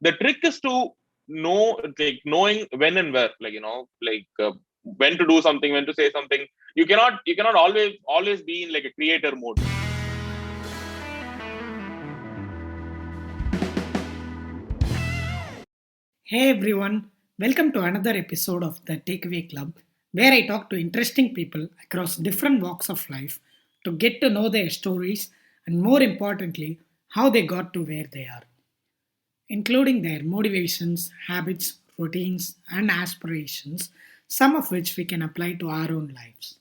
The trick is to know, like knowing when and where, when to do something, when to say something. You cannot always be in like a creator mode. Hey everyone, welcome to another episode of the Takeaway Club, where I talk to interesting people across different walks of life to get to know their stories and, more importantly, how they got to where they are, including their motivations, habits, routines, and aspirations, some of which we can apply to our own lives.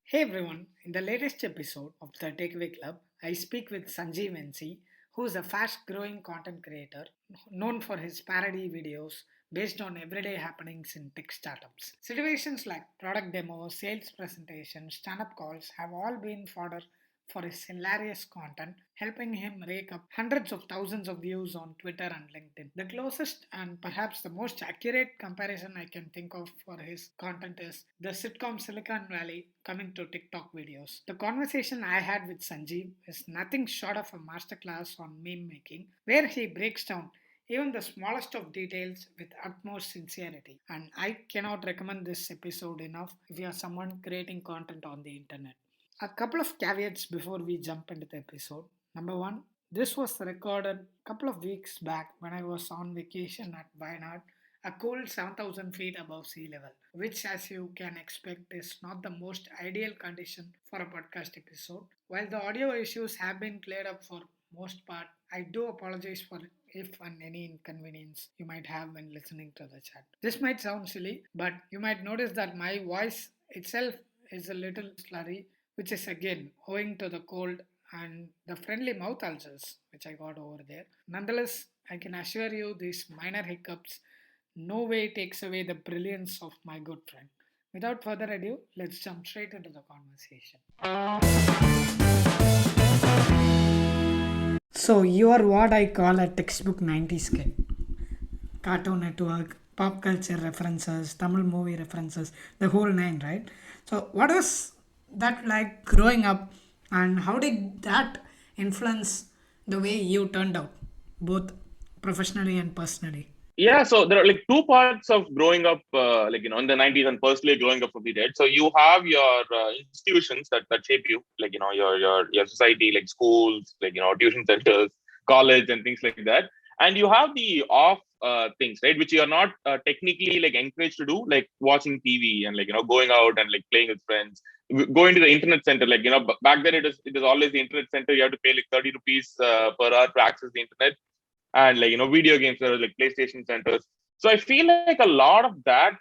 Hey everyone, in the latest episode of the Takeaway Club, I speak with Sanjeev NC, who is a fast growing content creator known for his parody videos based on everyday happenings in tech startups. Situations like product demos, sales presentations, stand up calls have all been fodder for his hilarious content, helping him rake up hundreds of thousands of views on Twitter and LinkedIn. The closest and perhaps the most accurate comparison I can think of for his content is the sitcom Silicon Valley coming to TikTok videos. The conversation I had with Sanjeev is nothing short of a masterclass on meme making, where he breaks down even the smallest of details with utmost sincerity. And I cannot recommend this episode enough if you are someone creating content on the internet. A couple of caveats before we jump into the episode. Number one, this was recorded a couple of weeks back when I was on vacation at Wayanad, a cool 7,000 feet above sea level, which, as you can expect, is not the most ideal condition for a podcast episode. While the audio issues have been cleared up for most part, I do apologize for if and any inconvenience you might have when listening to the chat. This might sound silly, but you might notice that my voice itself is a little slurry, which is again owing to the cold and the friendly mouth ulcers which I got over there. Nonetheless, I can assure you these minor hiccups no way takes away the brilliance of my good friend. Without further ado, let's jump straight into the conversation. So, you are what I call a textbook 90s kid. Cartoon Network, pop culture references, Tamil movie references, the whole nine, right? So, what was that like growing up, and how did that influence the way you turned out, both professionally and personally? Yeah, so there are like two parts of growing up, in the 90s, and personally growing up for the dead. So you have your institutions that shape you, your society, like schools, tuition centers, college, and things like that. And you have the off things, right, which you are not technically like encouraged to do, like watching TV and going out and like playing with friends, going to the internet center. Back then it is always the internet center. You have to pay like 30 rupees per hour to access the internet, and video games, there are like PlayStation centers. So I feel like a lot of that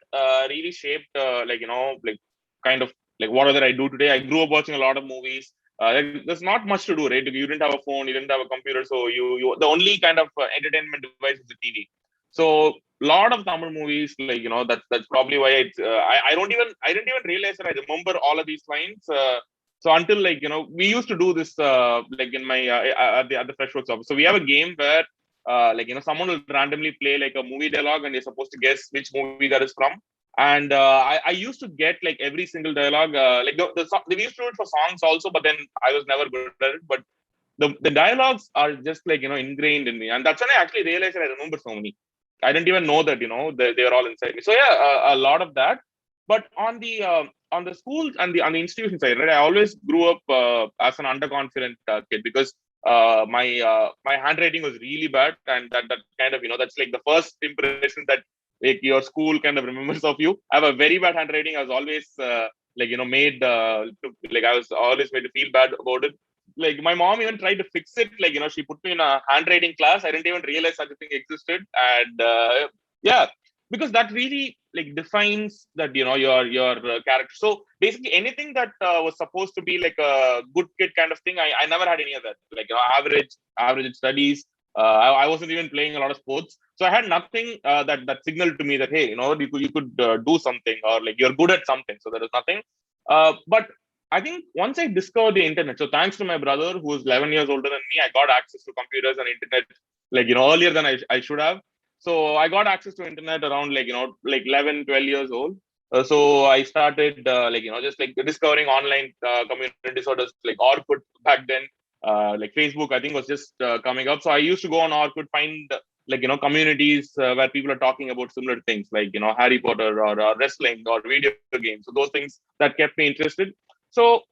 really shaped kind of like whatever I do today. I grew up watching a lot of movies. There's not much to do, right? You didn't have a phone, you didn't have a computer, so you the only kind of entertainment device is the TV. So a lot of Tamil movies, that's probably why I didn't even realize that I remember all of these lines. So until we used to do this in my at the Freshworks office. So we have a game where someone will randomly play like a movie dialogue, and you're supposed to guess which movie that is from. And I used to get like every single dialogue. They used to do it for songs also, but then I was never good at it. But the dialogues are just ingrained in me, and that's when I actually realized that I remember so many. I didn't even know that they are all inside me. So yeah, a lot of that. But on the schools and the institution side, right? I always grew up as an underconfident kid, because my handwriting was really bad, and that kind of that's like the first impression that like your school kind of remembers of you. I have a very bad handwriting. I was always made I was always made to feel bad about it. Like my mom even tried to fix it. She put me in a handwriting class. I didn't even realize such a thing existed. And yeah, because that really like defines that your character. So basically anything that was supposed to be like a good kid kind of thing, I never had any of that. Average studies. I wasn't even playing a lot of sports, so I had nothing that signaled to me that, hey, you could do something, or like you're good at something. So there was nothing. But I think once I discovered the internet, so thanks to my brother who was 11 years older than me, I got access to computers and internet earlier than I should have. So I got access to internet around 11, 12 years old. So I started just like discovering online communities, or just like Orkut back then. Like Facebook, I think was just coming up. So I used to go on Orkut, find communities where people are talking about similar things, like Harry Potter or wrestling or video games. So those things that kept me interested. So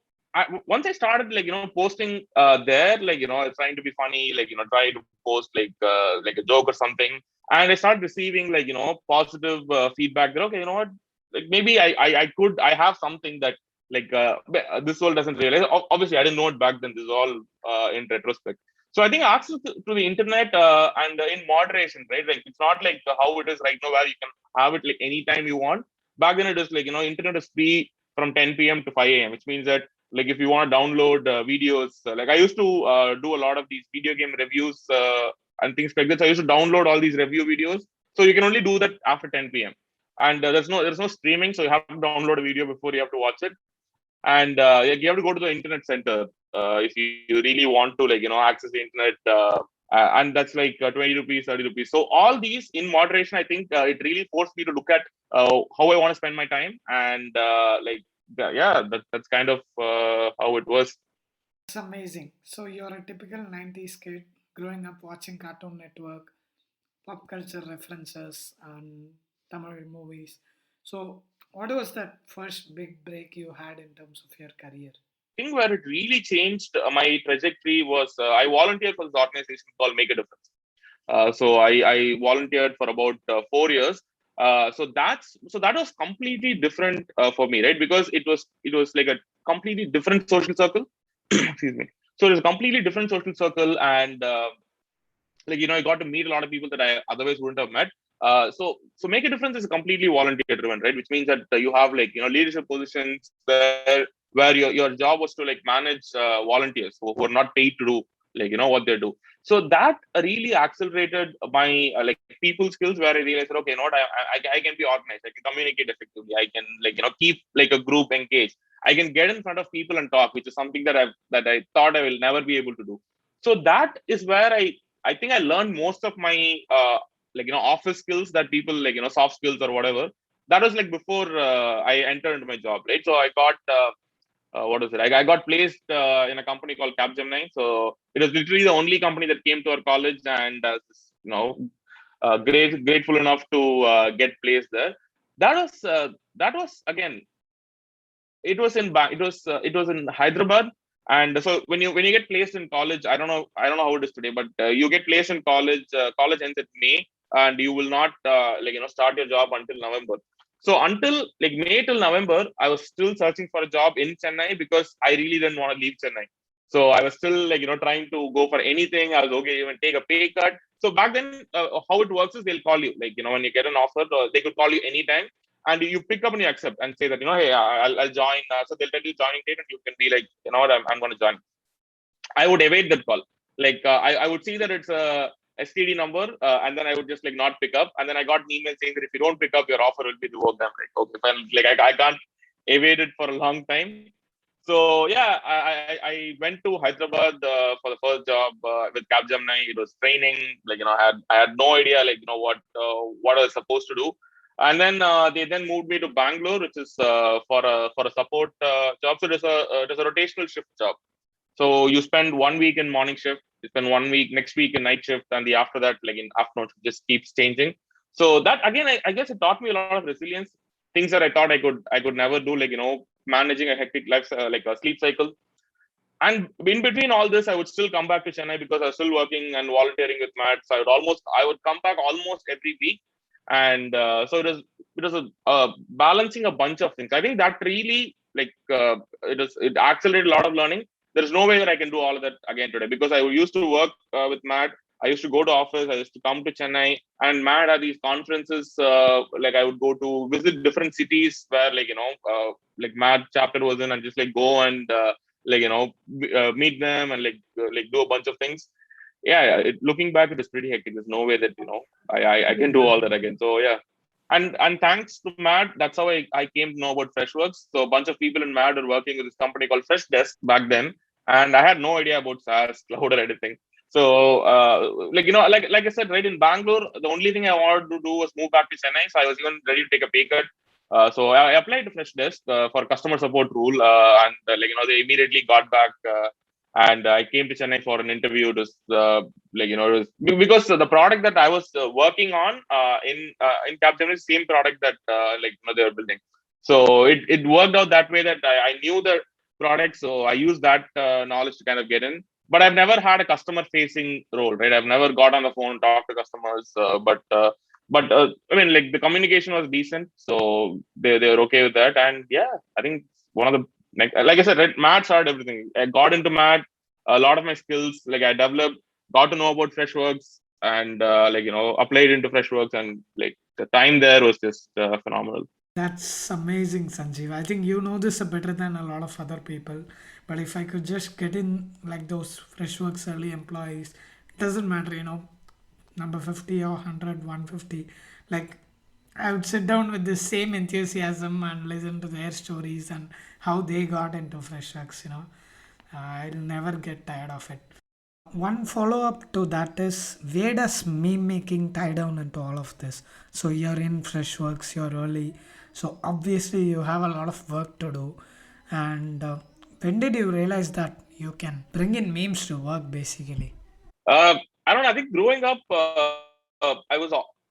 once I started posting there, trying to be funny, try to post like a joke or something, and I started receiving positive feedback that, okay, you know what, like maybe I have something that this world doesn't realize. Obviously I didn't know it back then. This is all in retrospect. So I think access to the internet and in moderation, right? Like it's not like how it is right now, where you can have it like anytime you want. Back then it is like, internet is free from 10 p.m. to 5 a.m., which means that like if you want to download videos, like I used to do a lot of these video game reviews and things like this. I used to download all these review videos. So you can only do that after 10 p.m. And there's no streaming, so you have to download a video before you have to watch it. And you have to go to the internet center if you really want to access the internet, and that's like 20 rupees, 30 rupees. So all these in moderation, I think it really forced me to look at how I want to spend my time. And yeah, that's kind of how it was. It's amazing. So you're a typical 90s kid growing up watching Cartoon Network, pop culture references, and Tamil movies. So, what was that first big break you had in terms of your career? I think where it really changed my trajectory was I volunteered for this organization called Make a Difference. So I volunteered for about 4 years. So that was completely different for me, right? Because it was like a completely different social circle. Excuse me. So it was a completely different social circle, and I got to meet a lot of people that I otherwise wouldn't have met. So Make a Difference is completely volunteer driven, right? Which means that you have leadership positions where your job was to manage volunteers who are not paid to do what they do. So that really accelerated my people skills, where I realized that, okay, I can be organized, I can communicate effectively, I can keep a group engaged, I can get in front of people and talk, which is something that I thought I will never be able to do. So that is where I think I learned most of my office skills that people soft skills or whatever. That was like before I entered into my job, right? So I got what was it? I got placed in a company called Capgemini. So it was literally the only company that came to our college, and grateful enough to get placed there. That was again, it was in Hyderabad. And so when you get placed in college, I don't know how it is today, but you get placed in college. College ends at May, and you will not start your job until November. So until May till November, I was still searching for a job in Chennai because I really didn't want to leave Chennai. So I was still trying to go for anything. I was okay even take a pay cut. So back then, how it works is they'll call you, when you get an offer, they could call you anytime, and you pick up and you accept and say that, hey, I'll join. So they'll tell you joining date, and you can be like, you know what, I'm going to join. I would evade that call. I would see that it's a STD number, and then I would just not pick up. And then I got an email saying that if you don't pick up, your offer will be revoked. I'm like, okay, fine. I can't evade it for a long time. So yeah, I went to Hyderabad for the first job with Capgemini. It was training. I had no idea what I was supposed to do. And then they then moved me to Bangalore, which is for a support job. So it is a rotational shift job. So you spend 1 week in morning shift, you spend 1 week next week in night shift, and the after that, in afternoon, just keeps changing. So that again, I guess it taught me a lot of resilience, things that I thought I could never do, managing a hectic life, like a sleep cycle. And in between all this, I would still come back to Chennai because I was still working and volunteering with Matt. So I would come back almost every week. And so it was balancing a bunch of things. I think that really it accelerated a lot of learning. There is no way that I can do all of that again today, because I used to work with Matt. I used to go to office. I used to come to Chennai, and Matt had these conferences. I would go to visit different cities where Matt chapter was in, and just go and meet them and do a bunch of things. Yeah, looking back, it is pretty hectic. There's no way that I can do all that again. So yeah, and thanks to Matt, that's how I came to know about Freshworks. So a bunch of people in Matt are working with this company called Freshdesk back then, and I had no idea about SaaS, cloud, or anything. So like I said, right, in Bangalore, the only thing I wanted to do was move back to Chennai. So I was even ready to take a pay cut. So I applied to Freshdesk for customer support role, and they immediately got back. And I came to Chennai for an interview. It was because the product that I was working on in Capgemini is the same product that they were building. So it worked out that way that I knew the product, so I used that knowledge to kind of get in. But I've never had a customer facing role, right? I've never got on the phone, talked to customers, but I mean, like the communication was decent, so they were okay with that. And yeah, I think one of the like I said, right, math started everything. I got into math, a lot of my skills, like I developed, got to know about Freshworks, and applied into Freshworks, and like the time there was just phenomenal. That's amazing, Sanjeev. I think you know this better than a lot of other people. But if I could just get in like those Freshworks early employees, it doesn't matter, number 50 or 100, 150. Like, I would sit down with the same enthusiasm and listen to their stories and how they got into Freshworks. I'll never get tired of it. One follow up to that is, where does meme making tie down into all of this? So you're in Freshworks, you're early, so obviously you have a lot of work to do. And when did you realize that you can bring in memes to work basically? I don't know. I think growing up,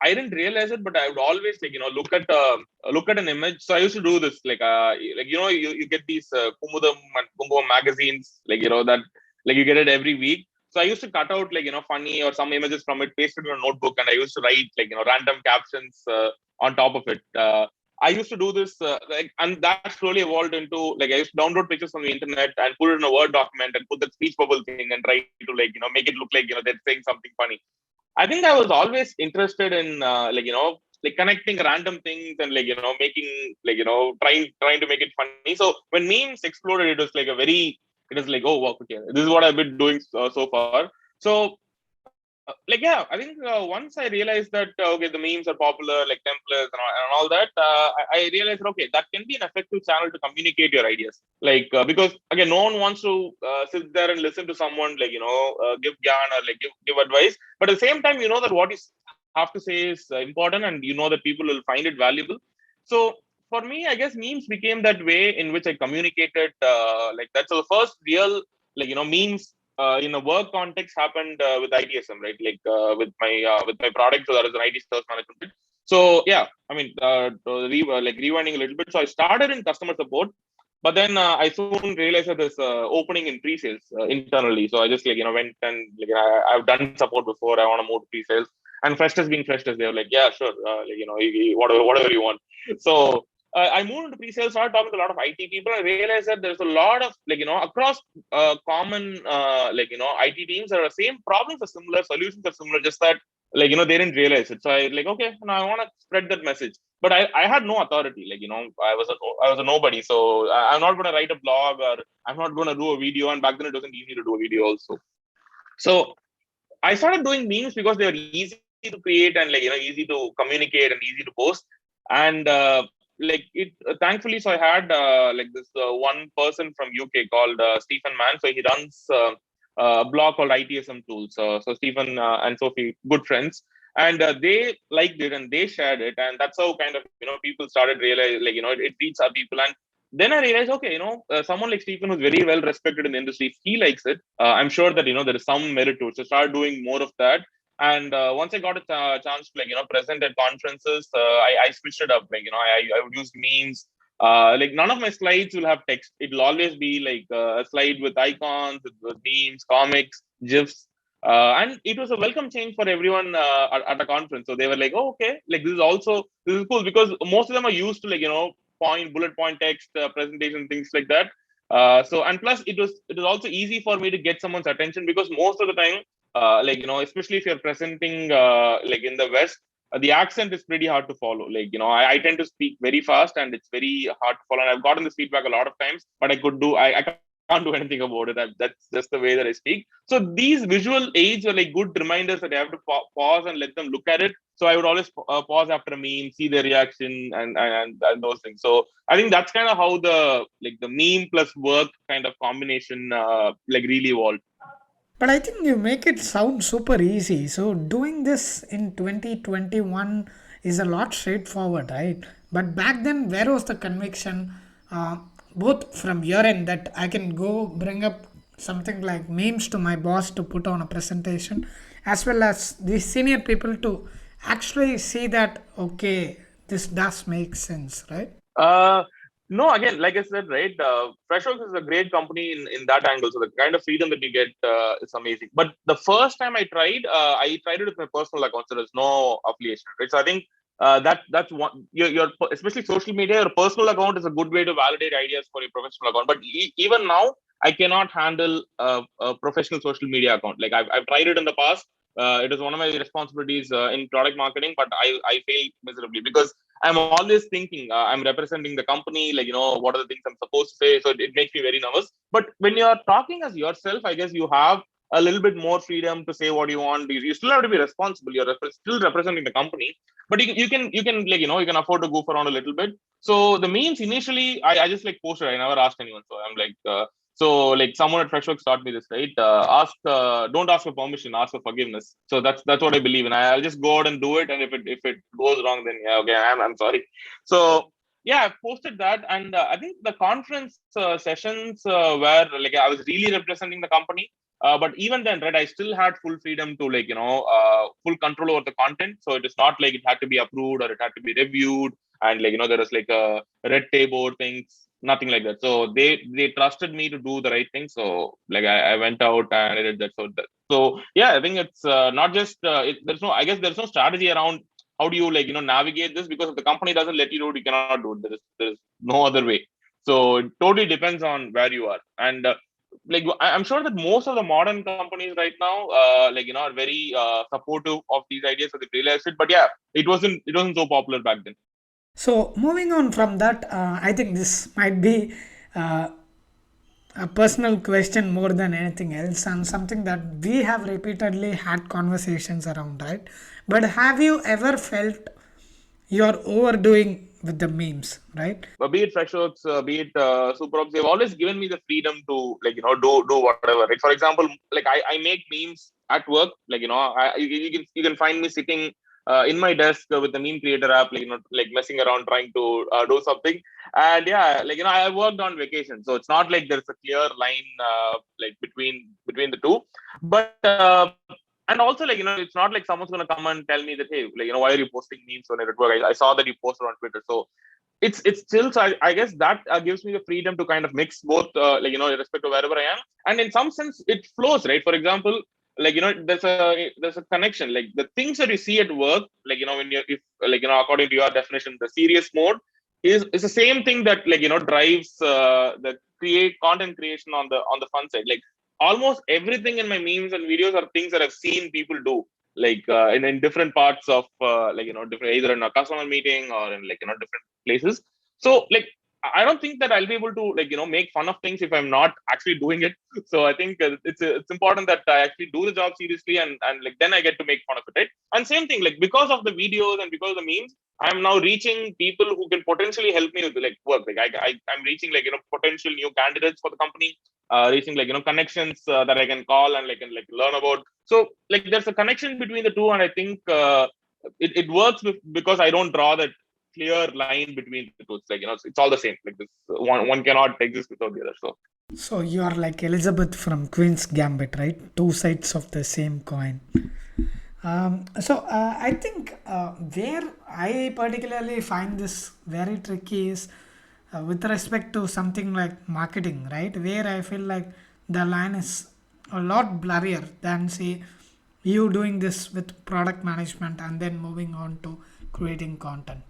I didn't realize it, but I would always look at an image. So I used to do this you get these Kumudam and Kumbham magazines that you get it every week. So I used to cut out funny or some images from it, paste it in a notebook, and I used to write random captions on top of it. I used to do this and that slowly evolved into I used to download pictures from the internet and put it in a Word document and put that speech bubble thing and try to make it look like they're saying something funny. I think I was always interested in connecting random things and making trying to make it funny. So when memes exploded, it was like, oh wow, okay, this is what I've been doing so far. So yeah, I think once I realized that okay, the memes are popular, like templates and all that, I realized that, okay, that can be an effective channel to communicate your ideas. Because again, no one wants to sit there and listen to someone give gyan or give advice, but at the same time, you know that what you have to say is important, and you know that people will find it valuable. So for me, I guess memes became that way in which I communicated. That's the first real memes in a work context happened with ITSM, right? With my product, so that is an IT service management bit. So yeah, I mean, rewinding a little bit. So I started in customer support, but then I soon realized that there's opening in pre-sales internally. So I just went and I've done support before. I want to move to pre-sales. And Freshers being Freshers, they were like, yeah, sure, whatever you want. So I moved into pre-sales, started talking to a lot of IT people. I realized that there's a lot of across common IT teams, there are same problems are similar, solutions are similar, just that they didn't realize it. So I okay, now I want to spread that message, but I had no authority. I was a nobody, so I'm not going to write a blog, or I'm not going to do a video. And back then it wasn't easy to do a video also. So I started doing memes because they were easy to create and easy to communicate and easy to post. And thankfully, so I had this one person from UK called Stephen Mann. So he runs a blog called ITSM Tools. So Stephen and Sophie, good friends, and they liked it and they shared it, and that's how kind of people started realize it reaches our people. And then I realized, okay, someone like Stephen who's very well respected in the industry, if he likes it, I'm sure that there is some merit to it. So start doing more of that. And once I got a chance to present at conferences, I switched it up. I would use memes. None of my slides will have text. It will always be a slide with icons, with memes, comics, gifs. And it was a welcome change for everyone at a conference. So they were like, oh, okay, this is cool, because most of them are used to bullet point text presentation, things like that. So and plus it was also easy for me to get someone's attention, because most of the time especially if you're presenting in the West, the accent is pretty hard to follow. I tend to speak very fast and it's very hard to follow. And I've gotten this feedback a lot of times, but I can't do anything about it. That's just the way that I speak. So these visual aids are good reminders that I have to pause and let them look at it. So I would always pause after a meme, see their reaction, and those things. So I think that's kind of how the meme plus work kind of combination really evolved. But I think you make it sound super easy. So doing this in 2021 is a lot straightforward, right? But back then, where was the conviction, uh, both from your end that I can go bring up something like memes to my boss to put on a presentation, as well as the senior people to actually see that, okay, this does make sense, right? Uh, no, again, like I said, right, Freshworks is a great company in that angle. So the kind of freedom that you get is amazing. But the first time I tried it with my personal account. So there's no affiliation, right? So I think that's one. Your especially social media, your personal account is a good way to validate ideas for your professional account. But even now, I cannot handle a professional social media account. Like I've tried it in the past. It is one of my responsibilities in product marketing, but I fail miserably because I'm always thinking I'm representing the company, like, what are the things I'm supposed to say. So it makes me very nervous. But when you're talking as yourself, I guess you have a little bit more freedom to say what you want. You still have to be responsible. You're still representing the company, but you can like, you can afford to goof around a little bit. So the memes initially, I just like posted. I never asked anyone. So I'm like, so like someone at Freshworks taught me this, right? Don't ask for permission, ask for forgiveness. So that's what I believe in. I'll just go out and do it, and if it goes wrong, then yeah, okay, I'm sorry. So yeah, I posted that, and I think the conference sessions where like I was really representing the company. But even then, right, I still had full freedom to like full control over the content. So it is not like it had to be approved or it had to be reviewed, and like there was like a red tape board things, nothing like that. So they trusted me to do the right thing. So like I went out and I did that. So yeah, I think it's not just there's no, I guess there's no strategy around how do you like navigate this, because if the company doesn't let you do it, you cannot do it. There is no other way. So it totally depends on where you are. And like I'm sure that most of the modern companies right now like are very supportive of these ideas, so they realize it. But yeah, it wasn't so popular back then. So moving on from that, I think this might be uh, a personal question more than anything else, and something that we have repeatedly had conversations around, right? But have you ever felt you're overdoing with the memes, right? Be it Freshworks, be it Superops, they've always given me the freedom to like do whatever. Like for example, like I make memes at work. Like you can find me sitting in my desk with the meme creator app, like like messing around trying to do something. And yeah, like I worked on vacation, so it's not like there's a clear line like between the two. But and also like it's not like someone's gonna come and tell me that, hey, like why are you posting memes on your work? I saw that you posted on Twitter. So it's still, so I guess that gives me the freedom to kind of mix both like respect to wherever I am, and in some sense it flows, right? For example, like there's a connection, like the things that you see at work, like when you if like according to your definition, the serious mode is the same thing that like drives the create content creation on the fun side. Like almost everything in my memes and videos are things that I've seen people do, like in different parts of like different, either in a customer meeting or in like different places. So like I don't think that I'll be able to like make fun of things if I'm not actually doing it. So I think it's important that I actually do the job seriously, and like then I get to make fun of it, right? And same thing, like because of the videos and because of the memes, I'm now reaching people who can potentially help me with like work. Like I'm reaching like potential new candidates for the company, reaching like connections that I can call and like learn about. So like there's a connection between the two, and I think it works because I don't draw that clear line between the two. It's like it's all the same. Like this one cannot exist without the other. So you are like Elizabeth from Queen's Gambit, right? Two sides of the same coin. I think where I particularly find this very tricky is with respect to something like marketing, right? Where I feel like the line is a lot blurrier than, say, you doing this with product management and then moving on to creating content.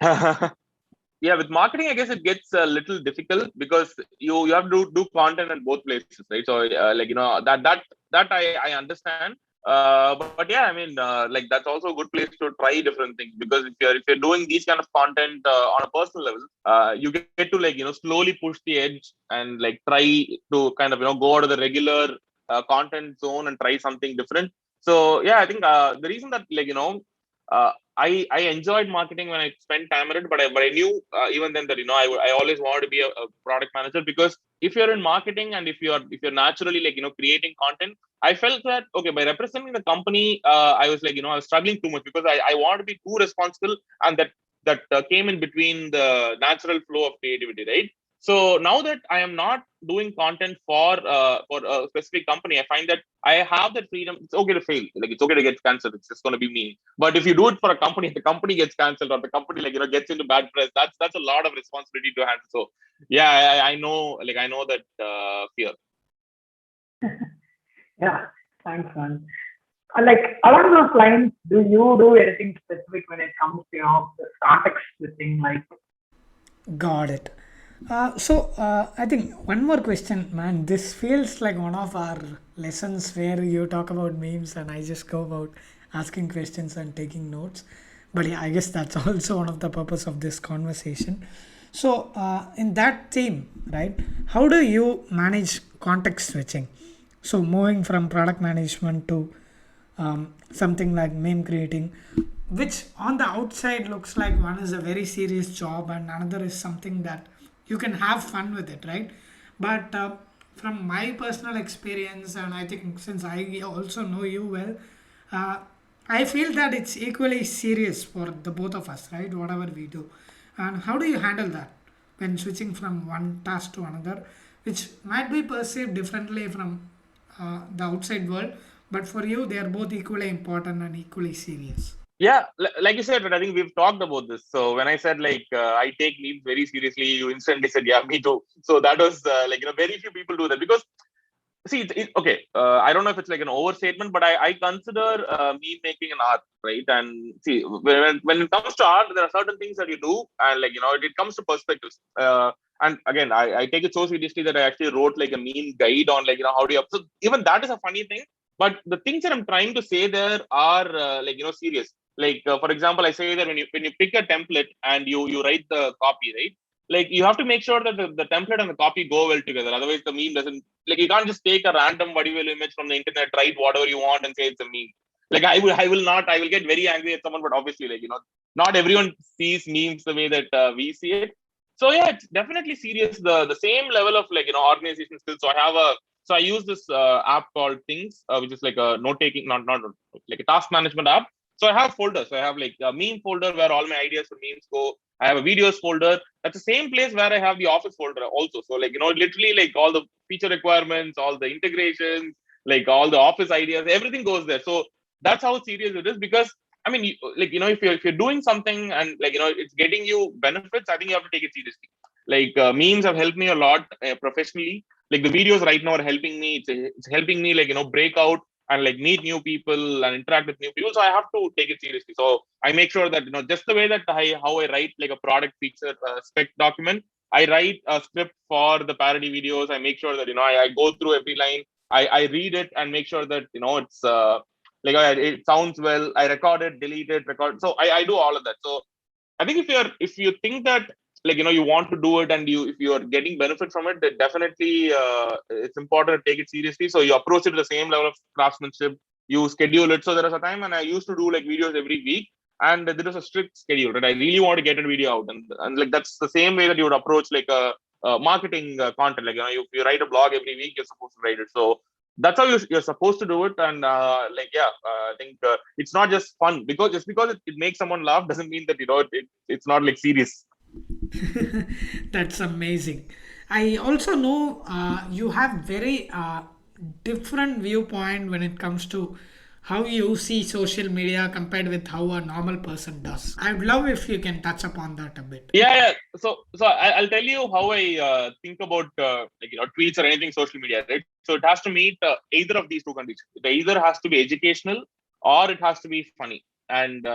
Yeah, with marketing, I guess it gets a little difficult because you have to do content in both places, right? So like that I understand. But yeah, I mean, like that's also a good place to try different things, because if you're doing these kind of content on a personal level, you get to like slowly push the edge and like try to kind of go out of the regular content zone and try something different. So yeah, I think the reason that like I enjoyed marketing when I spent time at it, but I knew even then that I always wanted to be a product manager, because if you're in marketing and if you're naturally like creating content, I felt that okay, by representing the company, I was like I was struggling too much because I want to be too responsible, and that that came in between the natural flow of creativity, right? So now that I am not doing content for a specific company, I find that I have that freedom. It's okay to fail, like it's okay to get cancelled. It's just going to be me. But if you do it for a company, the company gets cancelled or the company gets into bad press. That's a lot of responsibility to handle. So yeah, I know, I know that fear. Yeah, thanks, man. Like along those lines, do you do anything specific when it comes to the context switching? Like, Got it. I think one more question, man. This feels like one of our lessons where you talk about memes and I just go about asking questions and taking notes. But yeah, I guess that's also one of the purpose of this conversation. In that theme, right, how do you manage context switching? So, moving from product management to something like meme creating, which on the outside looks like one is a very serious job and another is something that you can have fun with it, right? But from my personal experience, and I think since I also know you well, uh, I feel that it's equally serious for the both of us, right? Whatever we do. And how do you handle that when switching from one task to another, which might be perceived differently from the outside world, but for you, they are both equally important and equally serious. Yeah, like you said, but I think we've talked about this. So when I said I take memes very seriously, you instantly said, yeah, me too. So that was very few people do that because see, okay. I don't know if it's like an overstatement, but I consider meme making an art, right? And see, when it comes to art, there are certain things that you do, and it comes to perspectives. And again, I take it so seriously that I actually wrote like a meme guide on how do you. So even that is a funny thing. But the things that I'm trying to say there are serious. For example, I say that when you pick a template and you write the copy, right? Like you have to make sure that the template and the copy go well together. Otherwise, the meme doesn't you can't just take a random visual image from the internet, write whatever you want, and say it's a meme. I will get very angry at someone, but obviously, not everyone sees memes the way that we see it. So yeah, it's definitely serious. The same level of organization skills. So I use this app called Things, which is like a note taking, not like a task management app. So I have folders. So I have like a meme folder where all my ideas for memes go. I have a videos folder. That's the same place where I have the office folder also. So literally like all the feature requirements, all the integrations, like all the office ideas, everything goes there. So that's how serious it is because I mean, if you're doing something and it's getting you benefits, I think you have to take it seriously. Memes have helped me a lot professionally. Like the videos right now are helping me. It's helping me break out and meet new people and interact with new people. So I have to take it seriously. So I make sure that just the way that how I write like a product feature spec document, I write a script for the parody videos. I make sure that I go through every line. I read it and make sure that it's it sounds well. I record it, delete it, record. So I do all of that. So I think if you think that you want to do it and if you are getting benefit from it, then definitely it's important to take it seriously. So you approach it with the same level of craftsmanship. You schedule it. So there was a time when I used to do like videos every week, and there was a strict schedule. Right, I really want to get a video out, and like that's the same way that you would approach like a marketing content. If you write a blog every week, you're supposed to write it. So that's how you're supposed to do it. And I think it's not just fun because just because it makes someone laugh doesn't mean that it's not like serious. That's amazing. I also know you have very different viewpoint when it comes to how you see social media compared with how a normal person does. I'd love if you can touch upon that a bit. Yeah. So I'll tell you how I think about tweets or anything social media, right? So it has to meet either of these two conditions. It either has to be educational or it has to be funny, and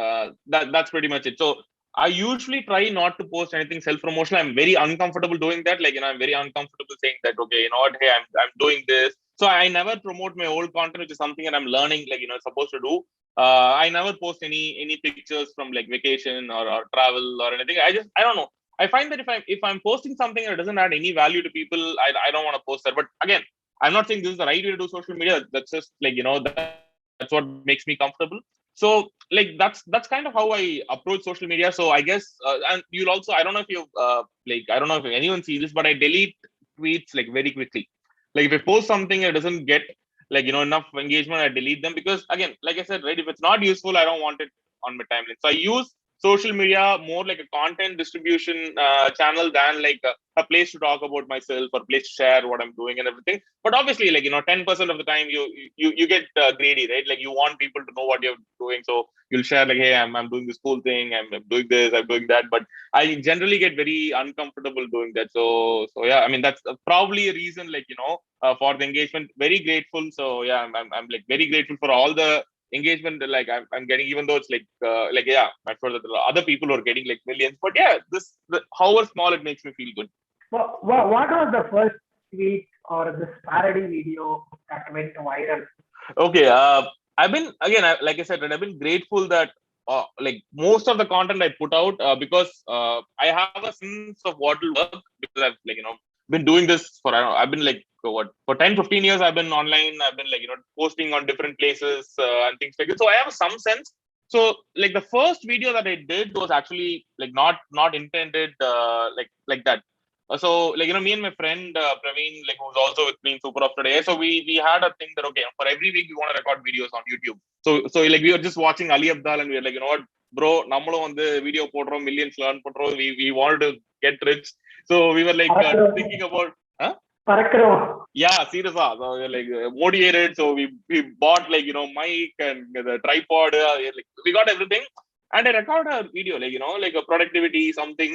that's pretty much it. So I usually try not to post anything self-promotional. I'm very uncomfortable doing that. I'm very uncomfortable saying that, okay, you know what, hey, I'm doing this. So I never promote my old content, which is something that I'm learning, supposed to do. I never post any pictures from like vacation or travel or anything. I don't know. I find that if I'm posting something that doesn't add any value to people, I don't want to post that. But again, I'm not saying this is the right way to do social media. That's just that's what makes me comfortable. So that's kind of how I approach social media. So I guess and you'll also, I don't know if you I don't know if anyone sees this, but I delete tweets like very quickly. Like if I post something that doesn't get enough engagement, I delete them because again, like I said, right, if it's not useful, I don't want it on my timeline. So I use social media more like a content distribution channel than like a place to talk about myself or place to share what I'm doing and everything. But obviously, like 10% of the time you get greedy, right? Like you want people to know what you're doing, so you'll share like, hey, I'm doing this cool thing, I'm doing this, I'm doing that. But I generally get very uncomfortable doing that. So yeah, I mean that's probably a reason, like for the engagement. Very grateful. So yeah, I'm like very grateful for all the engagement like I'm getting, even though it's like yeah, I'm sure that there are other people who are getting like millions. But yeah, however small, it makes me feel good. What was the first tweet or this parody video that went viral? Okay, I've been again, like I said, I've been grateful that like most of the content I put out because I have a sense of what will work, because I've like been doing this for, I don't know, I've been like what, for 10-15 years I've been online. I've been like posting on different places and things like that. So I have some sense. So like the first video that I did was actually like not intended like that. So like me and my friend Praveen, like who's also with me in Super Ops today. So we had a thing that okay, for every week we want to record videos on YouTube. So like we were just watching Ali Abdal and we were like, what, bro, நம்மளும் வந்து video போடுறோம், millions learn பண்றோம், we wanted to get rich. So we were like thinking about yeah, seriously. So we were like motivated. So we bought like mic and the tripod. Like we got everything, and I recorded a video like like a productivity something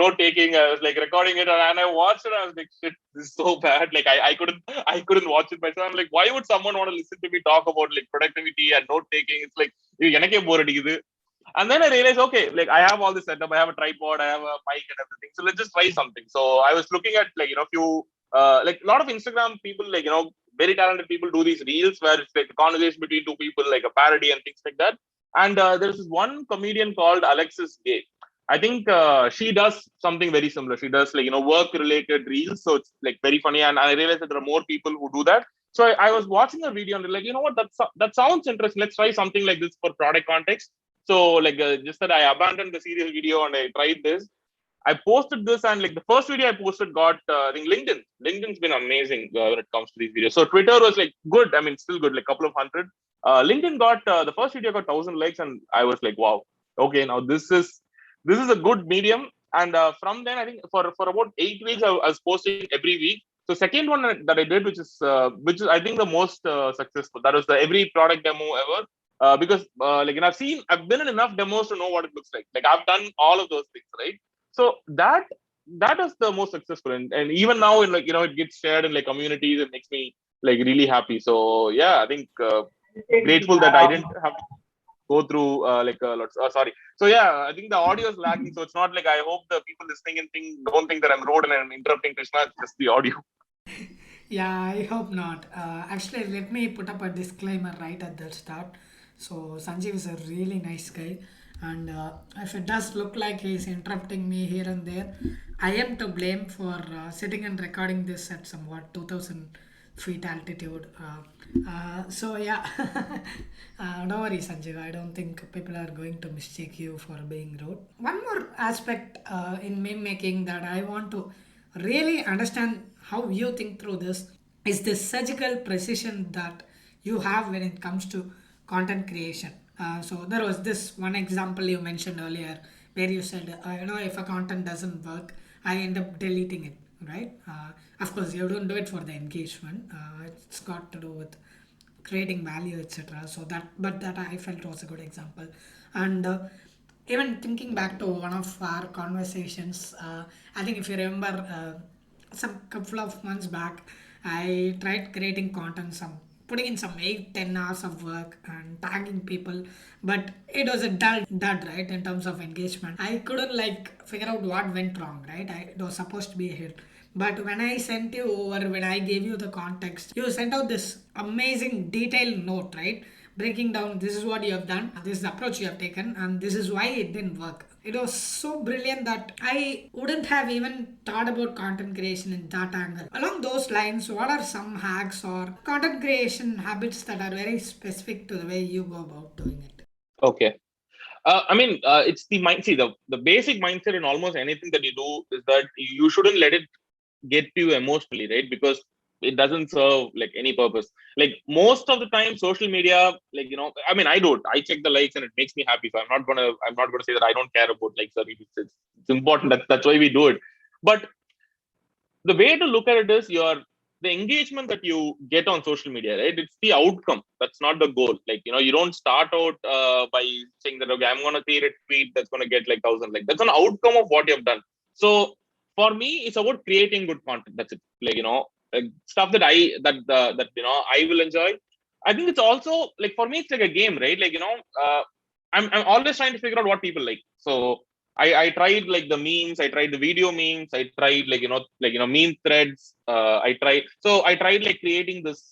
note taking. I was like recording it and I watched it. I was like, shit, this is so bad. Like I couldn't watch it myself. I'm like, why would someone want to listen to me talk about like productivity and note taking? It's like எனக்கே bore அடிக்குது. And then I realized, okay, like I have all this setup, I have a tripod, I have a mic and everything. So let's just try something. So I was looking at like few like a lot of Instagram people, like very talented people do these reels where it's like a conversation between two people, like a parody and things like that. And there's this one comedian called Alexis Gay. I think she does something very similar. She does like work related reels, so it's like very funny. And I realized that there are more people who do that. So I was watching a video and like, what, that sounds interesting. Let's try something like this for product context. So like just that I abandoned the serious video and I tried this. I posted this, and like the first video I posted got I think LinkedIn's been amazing when it comes to these videos. So Twitter was like good, I mean still good, like couple of hundred. LinkedIn got the first video got 1,000 likes, and I was like, wow, okay, now this is a good medium. And from then I think for about 8 weeks I was posting every week. So second one that I did, which is I think the most successful, that was the every product demo ever. Because like I've been in enough demos to know what it looks like. Like I've done all of those things, right? So that is the most successful, and even now in like it gets shared in like communities. It makes me like really happy. So yeah, I think grateful that I didn't have to go through like lots. Sorry. So yeah, I think the audio is lagging. So it's not like, I hope the people listening and don't think that I'm rude and I'm interrupting Krishna. It's just the audio. Yeah, I hope not. Actually, let me put up a disclaimer right at the start. So, Sanjeev is a really nice guy, and if it does look like he's interrupting me here and there, I am to blame for sitting and recording this at somewhat 2000 feet altitude. So, yeah, don't worry, Sanjeev. I don't think people are going to mistake you for being rude. One more aspect in meme making that I want to really understand how you think through this is the surgical precision that you have when it comes to content creation. So there was this one example you mentioned earlier where you said, if a content doesn't work, I end up deleting it, right? Of course, you don't do it for the engagement. It's got to do with creating value, etc. So that I felt was a good example. And even thinking back to one of our conversations, I think if you remember, some couple of months back, I tried creating content, some putting in some 8-10 hours of work and tagging people, but it was a dull dud, right? In terms of engagement, I couldn't like figure out what went wrong, right? It was supposed to be a hit. But when I sent you over, when I gave you the context, you sent out this amazing detailed note, right? Breaking down, this is what you have done, this is the approach you have taken, and this is why it didn't work. It was so brilliant that I wouldn't have even thought about content creation in that angle. Along those lines, what are some hacks or content creation habits that are very specific to the way you go about doing it? Okay. I mean, it's the mind. See, the basic mindset in almost anything that you do is that you shouldn't let it get to you emotionally, right? Because it doesn't serve like any purpose. Like most of the time, social media, like I mean, I do it. I check the likes and it makes me happy. So I'm not gonna say that I don't care about likes. Or it's important. That's why we do it. But the way to look at it is the engagement that you get on social media, right? It's the outcome. That's not the goal. Like, you don't start out by saying that, okay, I'm going to create a tweet that's going to get like 1,000. Like, that's an outcome of what you've done. So for me, it's about creating good content. That's it. Like, like stuff that I will enjoy. I think it's also like, for me, it's like a game, right? Like, I'm always trying to figure out what people like. So I tried like the memes, I tried the video memes, I tried meme threads. I tried like creating this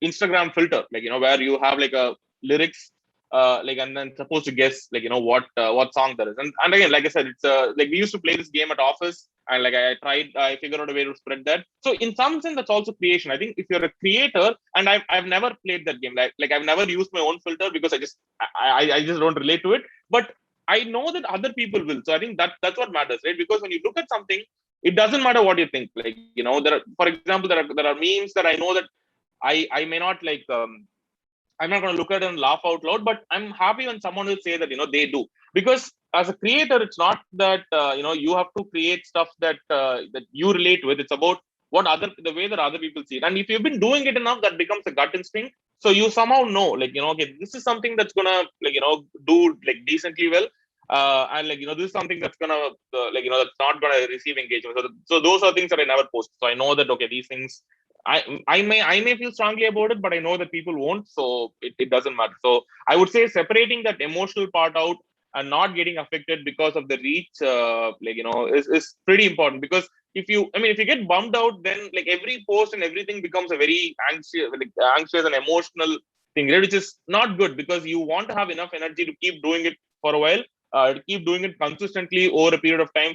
Instagram filter, like where you have like a lyrics, like, and then supposed to guess like what song there is. And again, like I said, it's like we used to play this game at office, and like I figured out a way to spread that. So in some sense, that's also creation. I think if you're a creator, and I've never played that game, like I've never used my own filter because I just don't relate to it. But I know that other people will. So I think that's what matters, right? Because when you look at something, it doesn't matter what you think. Like, for example, there are memes that I know that I may not like, I'm not going to look at it and laugh out loud, but I'm happy when someone will say that, they do. Because as a creator, it's not that, you have to create stuff that you relate with. It's about the way that other people see it. And if you've been doing it enough, that becomes a gut instinct. So you somehow know, like, okay, this is something that's going to, like, do like decently well. And like, this is something that's going to, that's not going to receive engagement. So those are things that I never post. So I know that, okay, these things, I may feel strongly about it, but I know that people won't, so it doesn't matter. So I would say separating that emotional part out and not getting affected because of the reach, is pretty important. Because if you get bummed out, then like every post and everything becomes a very anxious and emotional thing, right? Which is not good, because you want to have enough energy to keep doing it for a while, to keep doing it consistently over a period of time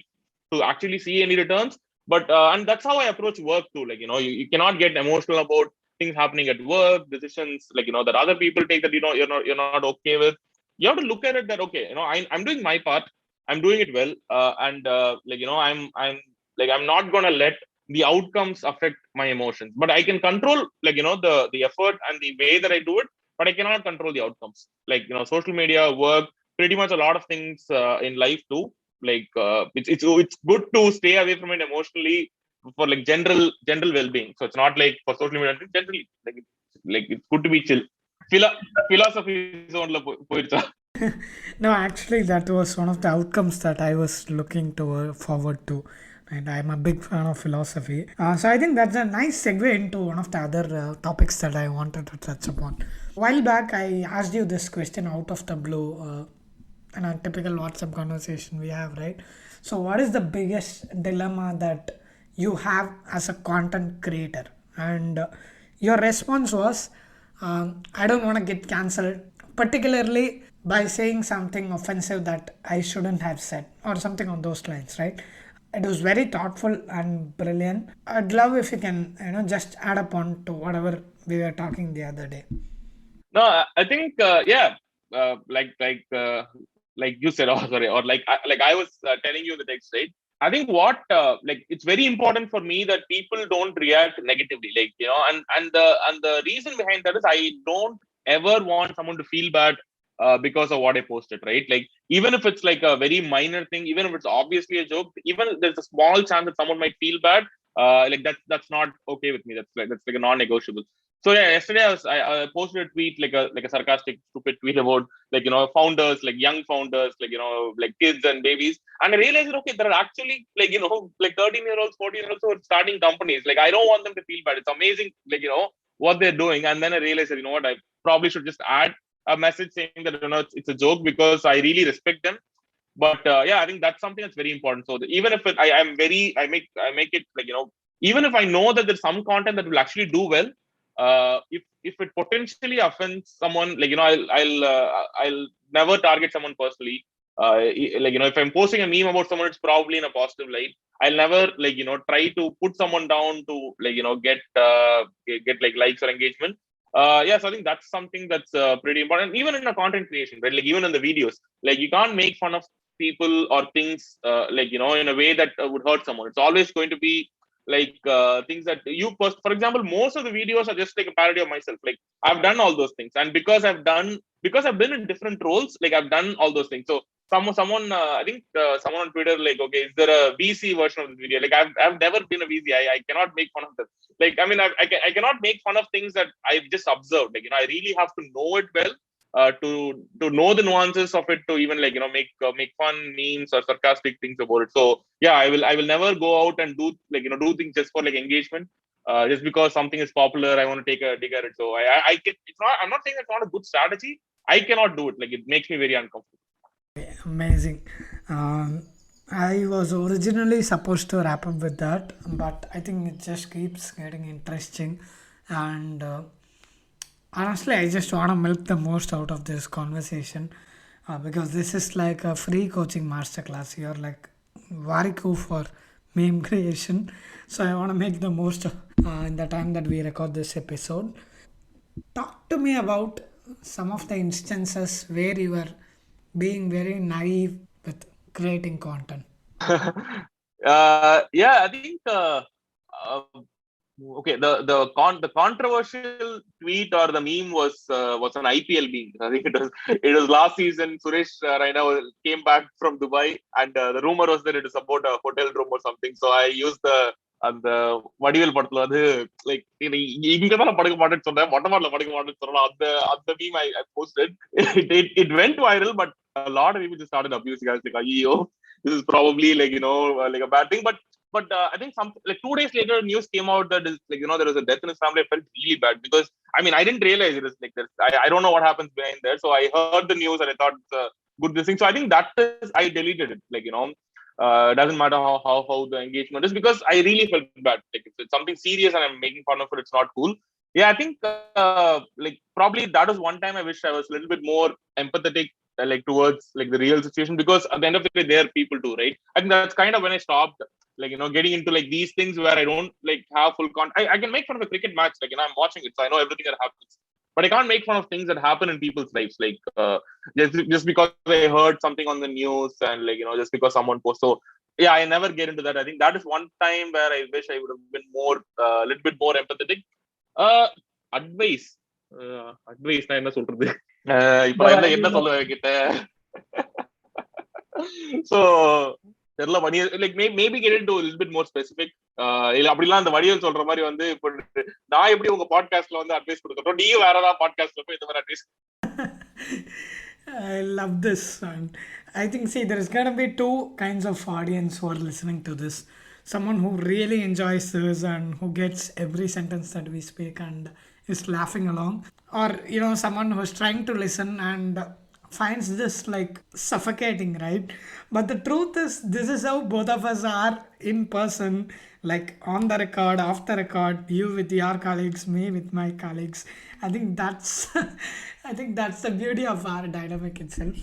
to actually see any returns. But and that's how I approach work too. Like, you cannot get emotional about things happening at work, decisions like, that other people take that, you're not okay with. You have to look at it that, okay, I'm doing my part, I'm doing it well, and I'm not gonna let the outcomes affect my emotions. But I can control, like, the effort and the way that I do it, but I cannot control the outcomes. Like, social media, work, pretty much a lot of things in life too. Like, it's good to stay away from it emotionally for like general well-being. So it's not like for social media, generally, like it's good to be chill. Philosophy zone la போயிடுச்சா? No, actually, that was one of the outcomes that I was looking to forward to. And I'm a big fan of philosophy. So I think that's a nice segue into one of the other topics that I wanted to touch upon. A while back, I asked you this question out of the blue, in a typical WhatsApp conversation we have, right? So, what is the biggest dilemma that you have as a content creator? And your response was, I don't want to get cancelled, particularly by saying something offensive that I shouldn't have said, or something on those lines, right? It was very thoughtful and brilliant. I'd love if you can, just add upon to whatever we were talking the other day. No, I think yeah, like you said, or sorry, or like I was telling you in the text, right? I think what like it's very important for me that people don't react negatively, like, and the reason behind that is I don't ever want someone to feel bad because of what I posted, right? Like, even if it's like a very minor thing, even if it's obviously a joke, even if there's a small chance that someone might feel bad, like that's not okay with me. That's like a non-negotiable. So yeah, yesterday I posted a tweet, like a sarcastic, stupid tweet about, like, founders, like young founders, like, like kids and babies. And I realized, okay, there are actually, like, like 13-year-olds, 14-year-olds who are starting companies. Like, I don't want them to feel bad. It's amazing, like, what they're doing. And then I realized that, what, I probably should just add a message saying that, it's a joke, because I really respect them. But yeah, I think that's something that's very important. So even if I make it, like, even if I know that there's some content that will actually do well, if it potentially offends someone, like, I'll never target someone personally. Like, if I'm posting a meme about someone, it's probably in a positive light. I'll never, like, try to put someone down to, like, get like likes or engagement. Yeah, so I think that's something that's pretty important, even in a content creation, right? Like, even in the videos, like, you can't make fun of people or things, like, in a way that would hurt someone. It's always going to be like things that you post. For example, most of the videos are just like a parody of myself. Like I've done all those things, and because I've been in different roles, like I've done all those things. So someone I think someone on Twitter, like, okay, is there a VC version of this video? Like I've never been a VC. I cannot make fun of them. Like I mean, I cannot make fun of things that I've just observed. Like, I really have to know it well, to know the nuances of it, to even, like, make fun memes or sarcastic things about it. So yeah, I will never go out and do, like, do things just for like engagement, just because something is popular. I want to take a dig at it. So I can, it's not, I'm not saying it's not a good strategy. I cannot do it. Like, it makes me very uncomfortable. Amazing. Um, I was originally supposed to wrap up with that, but I think it just keeps getting interesting. And honestly, I just want to milk the most out of this conversation, because this is like a free coaching masterclass. You're like Variku for meme creation. So I want to make the most in the time that we record this episode. Talk to me about some of the instances where you were being very naive with creating content. Yeah, I think uh, okay, the controversial tweet or the meme was an IPL meme. I think it was last season. Suresh Raina came back from Dubai, and the rumor was that it is about a hotel room or something. So I used அந்த வடிவேல் படத்துல வந்து like இங்கதான் படுக்க மாட்டேன்னு சொன்னேன், மொட்டை மாடல படுக்க மாட்டேன்னு சொன்னா, அந்த meme I posted. It went viral, but a lot of people just started abusing us, like, ஐயோ, this is probably, like, like a bad thing. But I think some, like, 2 days later, news came out that is, like, there was a death in his family. I felt really bad because, I mean, I didn't realize it was like this. I don't know what happens behind there. So I heard the news and I thought it's a good this thing. So I think that is, I deleted it. Like, doesn't matter how the engagement is, because I really felt bad. Like, if it's something serious and I'm making fun of it, it's not cool. Yeah, I think like probably that was one time I wish I was a little bit more empathetic, like, towards, like, the real situation, because at the end of the day, they're people too, right? I think that's kind of when I stopped, like, getting into, like, these things where I don't, like, have full I can make fun of a cricket match, like, I'm watching it, so I know everything that happens, but I can't make fun of things that happen in people's lives, like, just because I heard something on the news, and, like, just because someone posted. So yeah, I never get into that. I think that is one time where I wish I would have been more, a little bit more empathetic. Advice, advice நான் என்ன சொல்றது, இப்ப நான் என்ன சொல்லுவேன் கிட்ட. So தெரியல, Vadivel, like, maybe get into a little bit more specific. இல்ல அப்படிலாம் அந்த வடிவேல் சொல்ற மாதிரி வந்து, இப்போ நான் எப்படி உங்க பாட்காஸ்ட்ல வந்து அட்வைஸ் கொடுக்கறோம், நீயும் வேற ஏதாவது பாட்காஸ்ட்ல போய் இந்த மாதிரி advice. I love this. And I think, see, there's going to be two kinds of audience who are listening to this. Someone who really enjoys this and who gets every sentence that we speak and is laughing along. Or, someone who's trying to listen and finds this like suffocating, right? But the truth is, this is how both of us are in person, like on the record, off the record, you with your colleagues, me with my colleagues. I think that's I think that's the beauty of our dynamic itself.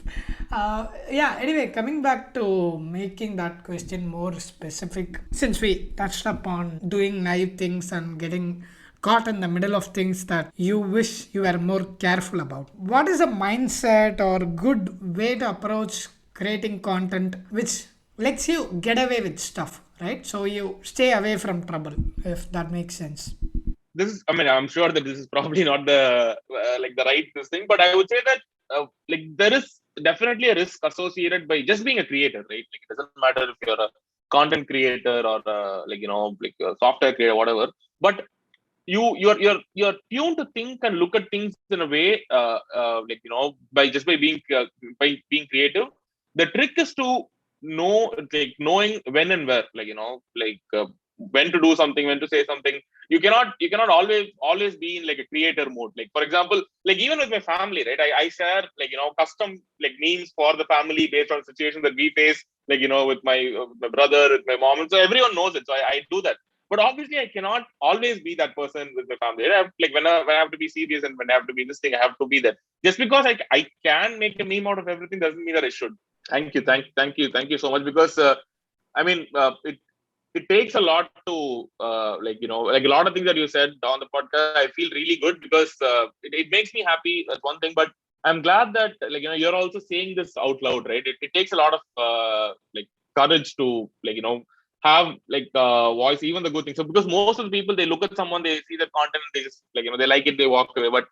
Yeah, anyway, coming back to making that question more specific, since we touched upon doing naive things and getting caught in the middle of things that you wish you were more careful about, what is a mindset or good way to approach creating content which lets you get away with stuff, right? So you stay away from trouble, if that makes sense. This is, I mean, I'm sure that this is probably not the like the right this thing, but I would say that like, there is definitely a risk associated by just being a creator, right? Like, it doesn't matter if you're a content creator or like, like a software creator, whatever, but you're tuned to think and look at things in a way, like, by being creative. The trick is to know, like, knowing when and where, like, like, when to do something, when to say something. You cannot always be in, like, a creator mode. Like, for example, like, even with my family, right, I share, like, custom, like, memes for the family based on situations that we face, like, with my brother, with my mom, and so everyone knows it. So I do that. But obviously, I cannot always be that person with my family. Like, when I have to be serious and when I have to be this thing, I have to be that. Just because I can make a meme out of everything doesn't mean that I should. Thank you so much. Because I mean, it takes a lot to like, like, a lot of things that you said on the podcast. I feel really good because it makes me happy. That's one thing. But I'm glad that, like, you're also saying this out loud, right? It takes a lot of like, courage to, like, have like voice even the good things. So because most of the people, they look at someone, they see the content, they just like, they like it, they walk away. But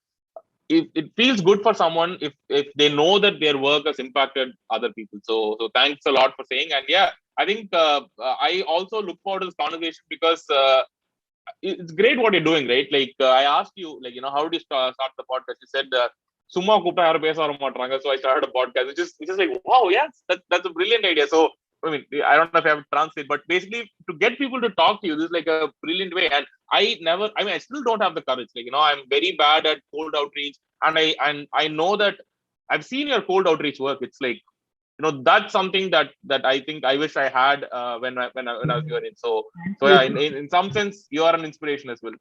it feels good for someone if they know that their work has impacted other people. So thanks a lot for saying. And yeah, I think I also look forward to this conversation because it's great what you're doing, right? Like I asked you, like, how did you start the podcast? You said summa கூப்பிட்டா யாரும் பேச வர மாட்டாங்க, so I started a podcast, which is like, wow, yes, that's a brilliant idea. So I mean, I don't know if I have to translate, but basically to get people to talk to you, this is like a brilliant way. And I still don't have the courage. Like, I'm very bad at cold outreach, and I know that I've seen your cold outreach work. It's like, that's something that I think I wish I had when I was your age. So yeah, in some sense, you are an inspiration as well.